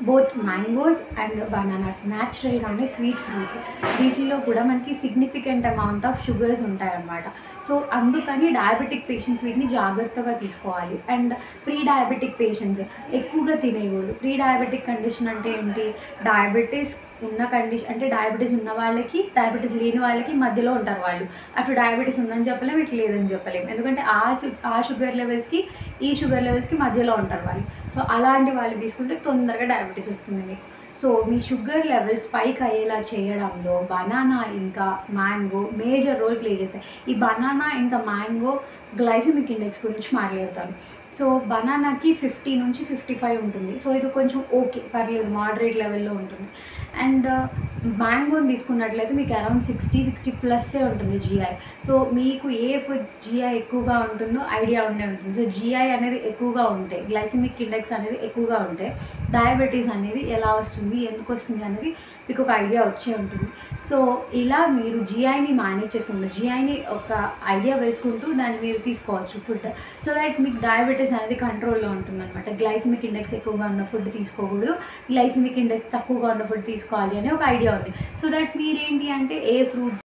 Both mangoes and bananas న్యాచురల్గానే sweet fruits, వీటిల్లో కూడా మనకి సిగ్నిఫికెంట్ అమౌంట్ ఆఫ్ షుగర్స్ ఉంటాయన్నమాట. సో అందుకని డయాబెటిక్ పేషెంట్స్ వీటిని జాగ్రత్తగా తీసుకోవాలి. అండ్ ప్రీ డయాబెటిక్ పేషెంట్స్ ఎక్కువగా తినేయకూడదు. ప్రీ డయాబెటిక్ కండిషన్ అంటే ఏంటి, డయాబెటీస్ ఉన్న కండిషన్ అంటే డయాబెటీస్ ఉన్న వాళ్ళకి డయాబెటీస్ లేని వాళ్ళకి మధ్యలో ఉంటారు వాళ్ళు. అటు డయాబెటీస్ ఉందని చెప్పలేము, ఇటు లేదని చెప్పలేము, ఎందుకంటే ఆ షుగర్ లెవెల్స్కి ఈ షుగర్ లెవెల్స్కి మధ్యలో ఉంటారు వాళ్ళు. సో అలాంటి వాళ్ళు తీసుకుంటే తొందరగా డయాబెటీస్ వస్తుంది మీకు. సో మీ షుగర్ లెవెల్స్ పైకి అయ్యేలా చేయడంలో బనానా ఇంకా మ్యాంగో మేజర్ రోల్ ప్లే చేస్తాయి. ఈ బనానా ఇంకా మ్యాంగో గ్లైసెమిక్ ఇండెక్స్ గురించి మాట్లాడతాను. సో బనానాకి 50 నుంచి 55 ఉంటుంది. సో ఇది కొంచెం ఓకే, పర్లేదు, మోడరేట్ లెవెల్లో ఉంటుంది. అండ్ మ్యాంగోని తీసుకున్నట్లయితే మీకు అరౌండ్ 60+ ఉంటుంది జిఐ. సో మీకు ఏ ఫుడ్స్ జిఐ ఎక్కువగా ఉంటుందో ఐడియా ఉండే ఉంటుంది. సో జిఐ అనేది ఎక్కువగా ఉంటే, గ్లైసెమిక్ ఇండెక్స్ అనేది ఎక్కువగా ఉంటే డయాబెటీస్ అనేది ఎలా వస్తుంది, ఎందుకు వస్తుంది అనేది మీకు ఒక ఐడియా వచ్చే ఉంటుంది. సో ఇలా మీరు జిఐని మేనేజ్ చేసుకుంటూ, జిఐని ఒక ఐడియా వేసుకుంటూ దాన్ని మీరు తీసుకోవచ్చు ఫుడ్. సో దట్ మీకు డయాబెటీస్ అనేది కంట్రోల్లో ఉంటుంది అనమాట. గ్లైసెమిక్ ఇండెక్స్ ఎక్కువగా ఉన్న ఫుడ్ తీసుకోకూడదు, గ్లైసెమిక్ ఇండెక్స్ తక్కువగా ఉన్న ఫుడ్ తీసుకోవాలి అనే ఒక ఐడియా ఉంది. సో దట్ మీరేంటి అంటే ఏ ఫ్రూట్స్